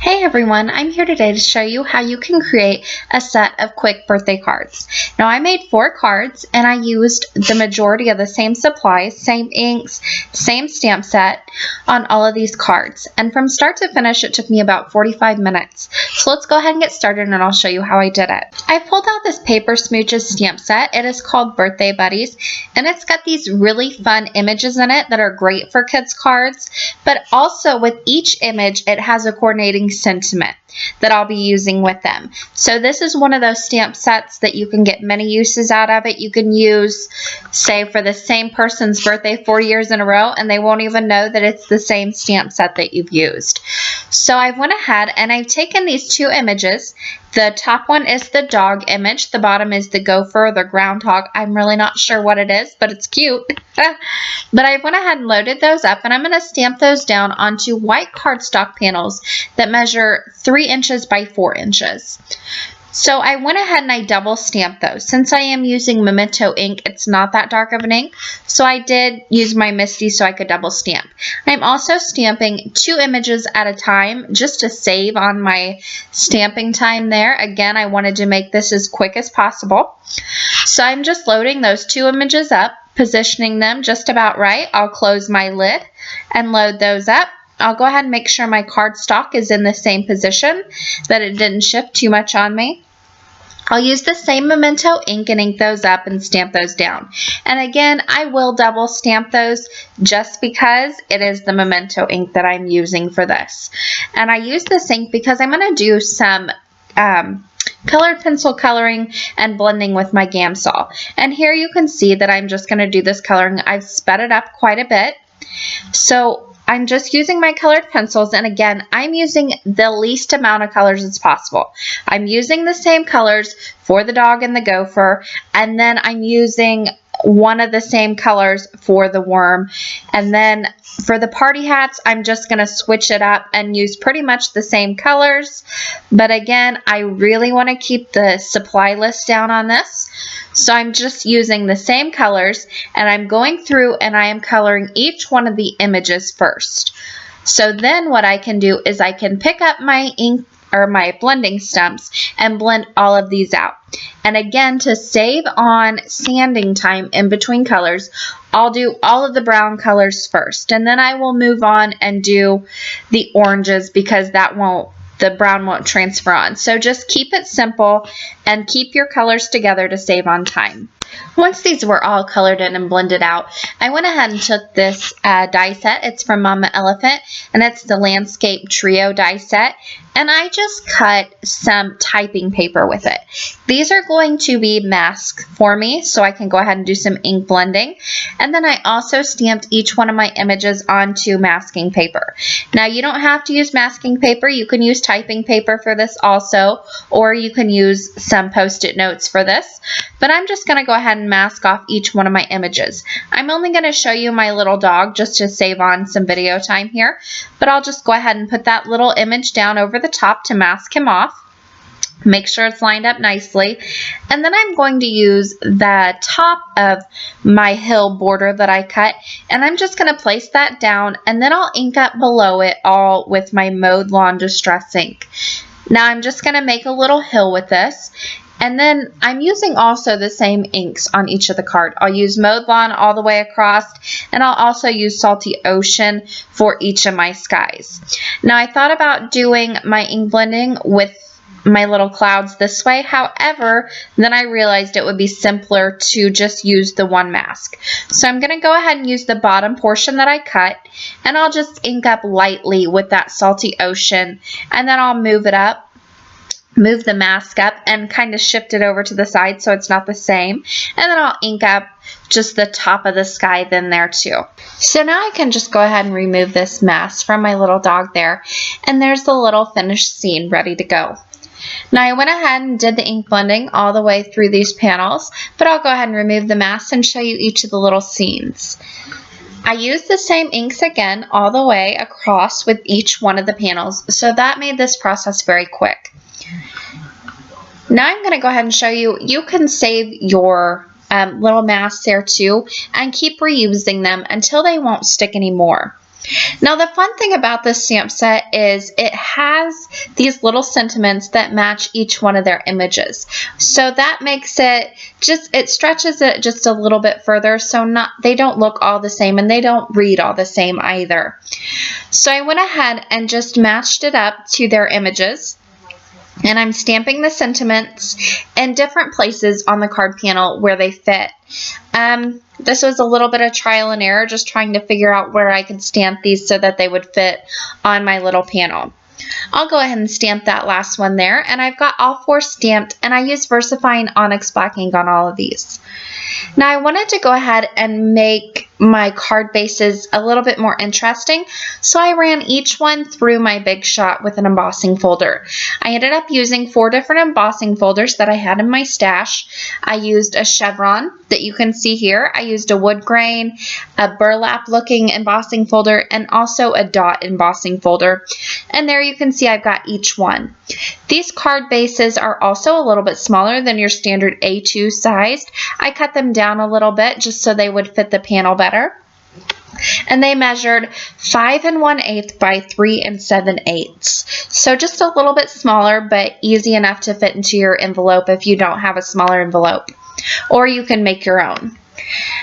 Hey everyone, I'm here today to show you how you can create a set of quick birthday cards. Now I made 4 cards and I used the majority of the same supplies, same inks, same stamp set on all of these cards. And from start to finish it took me about 45 minutes. So let's go ahead and get started and I'll show you how I did it. I pulled out this Paper Smooches stamp set. It is called Birthday Buddies and it's got these really fun images in it that are great for kids' cards, but also with each image it has a coordinating sentiment that I'll be using with them. So this is one of those stamp sets that you can get many uses out of it. You can use, say, for the same person's birthday 4 years in a row and they won't even know that it's the same stamp set that you've used. So I went ahead and I've taken these 2 images. The top one is the dog image. The bottom is the gopher or the groundhog. I'm really not sure what it is, but it's cute. But I went ahead and loaded those up and I'm going to stamp those down onto white cardstock panels that measure 3 inches by 4 inches. So I went ahead and I double stamped those. Since I am using Memento ink, it's not that dark of an ink, so I did use my Misty so I could double stamp. I'm also stamping 2 images at a time just to save on my stamping time there. Again, I wanted to make this as quick as possible. So I'm just loading those 2 images up, positioning them just about right. I'll close my lid and load those up. I'll go ahead and make sure my cardstock is in the same position, that it didn't shift too much on me. I'll use the same Memento ink and ink those up and stamp those down. And again, I will double stamp those just because it is the Memento ink that I'm using for this. And I use this ink because I'm going to do some colored pencil coloring and blending with my Gamsol. And here you can see that I'm just going to do this coloring. I've sped it up quite a bit. So I'm just using my colored pencils, and again, I'm using the least amount of colors as possible. I'm using the same colors for the dog and the gopher, and then I'm using one of the same colors for the worm. And then for the party hats, I'm just going to switch it up and use pretty much the same colors. But again, I really want to keep the supply list down on this. So I'm just using the same colors and I'm going through and I am coloring each one of the images first. So then what I can do is I can pick up my ink or my blending stumps and blend all of these out. And again, to save on sanding time in between colors, I'll do all of the brown colors first, and then I will move on and do the oranges because the brown won't transfer on. So just keep it simple and keep your colors together to save on time. Once these were all colored in and blended out, I went ahead and took this die set. It's from Mama Elephant, and it's the Landscape Trio die set. And I just cut some typing paper with it. These are going to be masks for me, so I can go ahead and do some ink blending. And then I also stamped each one of my images onto masking paper. Now, you don't have to use masking paper. You can use typing paper for this also, or you can use some Post-it notes for this. But I'm just going to go ahead and mask off each one of my images. I'm only going to show you my little dog just to save on some video time here, but I'll just go ahead and put that little image down over the top to mask him off. Make sure it's lined up nicely. And then I'm going to use the top of my hill border that I cut, and I'm just going to place that down, and then I'll ink up below it all with my Mowed Lawn Distress ink. Now I'm just going to make a little hill with this. And then I'm using also the same inks on each of the card. I'll use Mowed Lawn all the way across, and I'll also use Salty Ocean for each of my skies. Now I thought about doing my ink blending with my little clouds this way. However, then I realized it would be simpler to just use the one mask. So I'm going to go ahead and use the bottom portion that I cut, and I'll just ink up lightly with that Salty Ocean, and then I'll move it up. Move the mask up and kind of shift it over to the side so it's not the same. And then I'll ink up just the top of the sky then there too. So now I can just go ahead and remove this mask from my little dog there. And there's the little finished scene ready to go. Now I went ahead and did the ink blending all the way through these panels, but I'll go ahead and remove the mask and show you each of the little scenes. I used the same inks again all the way across with each one of the panels, so that made this process very quick. Now I'm going to go ahead and show you, you can save your little masks there too and keep reusing them until they won't stick anymore. Now the fun thing about this stamp set is it has these little sentiments that match each one of their images. So that makes it it stretches it just a little bit further, so they don't look all the same and they don't read all the same either. So I went ahead and just matched it up to their images. And I'm stamping the sentiments in different places on the card panel where they fit. This was a little bit of trial and error, just trying to figure out where I could stamp these so that they would fit on my little panel. I'll go ahead and stamp that last one there, and I've got all 4 stamped, and I used VersaFine Onyx Black ink on all of these. Now I wanted to go ahead and make my card bases a little bit more interesting, so I ran each one through my Big Shot with an embossing folder. I ended up using 4 different embossing folders that I had in my stash. I used a chevron that you can see here. I used a wood grain, a burlap looking embossing folder, and also a dot embossing folder. And there you can see I've got each one. These card bases are also a little bit smaller than your standard A2 sized. I cut them down a little bit just so they would fit the panel better. And they measured 5 1/8 by 3 7/8. So just a little bit smaller, but easy enough to fit into your envelope if you don't have a smaller envelope. Or you can make your own.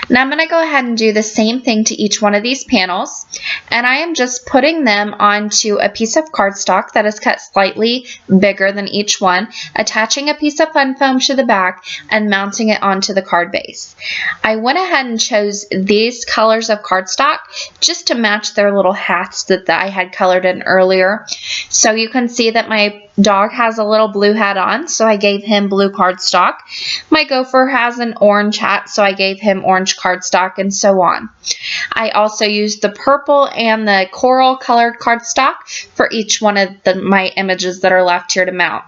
Now I'm going to go ahead and do the same thing to each one of these panels, and I am just putting them onto a piece of cardstock that is cut slightly bigger than each one, attaching a piece of fun foam to the back and mounting it onto the card base. I went ahead and chose these colors of cardstock just to match their little hats that I had colored in earlier. So you can see that my dog has a little blue hat on, so I gave him blue cardstock. My gopher has an orange hat, so I gave him orange cardstock, and so on. I also used the purple and the coral colored cardstock for each one of my images that are left here to mount.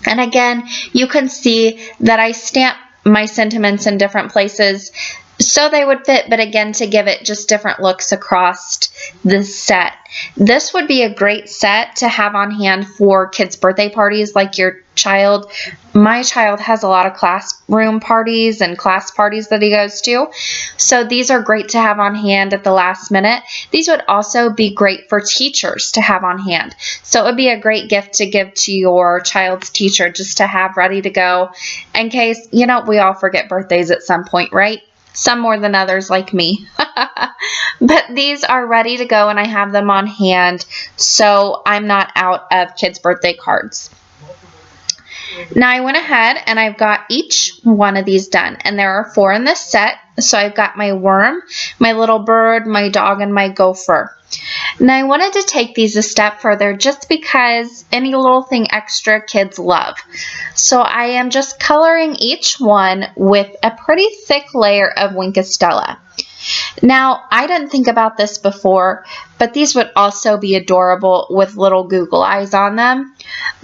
And again, you can see that I stamped my sentiments in different places so they would fit, but again, to give it just different looks across this set. This would be a great set to have on hand for kids' birthday parties, like your child. My child has a lot of classroom parties and class parties that he goes to. So these are great to have on hand at the last minute. These would also be great for teachers to have on hand. So it would be a great gift to give to your child's teacher just to have ready to go in case, we all forget birthdays at some point, right? Some more than others, like me. But these are ready to go and I have them on hand, so I'm not out of kids' birthday cards. Now I went ahead and I've got each one of these done, and there are 4 in this set. So I've got my worm, my little bird, my dog, and my gopher. Now I wanted to take these a step further just because any little thing extra kids love. So I am just coloring each one with a pretty thick layer of Winkostella. Now, I didn't think about this before, but these would also be adorable with little Google eyes on them.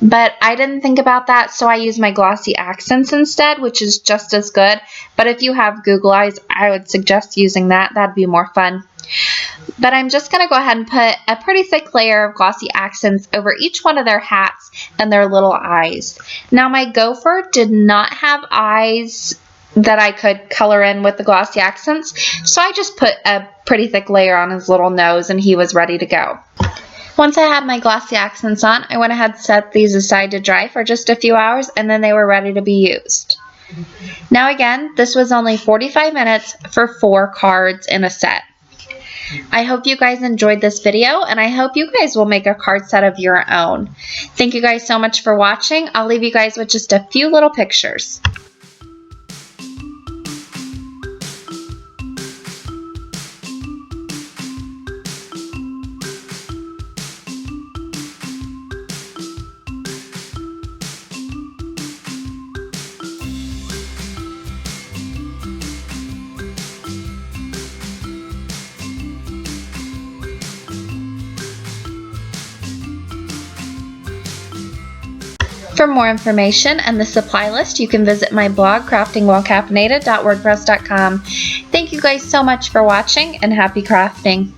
But I didn't think about that, so I used my glossy accents instead, which is just as good. But if you have Google eyes, I would suggest using that. That'd be more fun. But I'm just going to go ahead and put a pretty thick layer of glossy accents over each one of their hats and their little eyes. Now, my gopher did not have eyes that I could color in with the glossy accents, so I just put a pretty thick layer on his little nose and he was ready to go. Once I had my glossy accents on, I went ahead and set these aside to dry for just a few hours, and then they were ready to be used. Now again, this was only 45 minutes for 4 cards in a set. I hope you guys enjoyed this video, and I hope you guys will make a card set of your own. Thank you guys so much for watching. I'll leave you guys with just a few little pictures. For more information and the supply list, you can visit my blog, craftingwhilekaffeinated.wordpress.com. Thank you guys so much for watching, and happy crafting!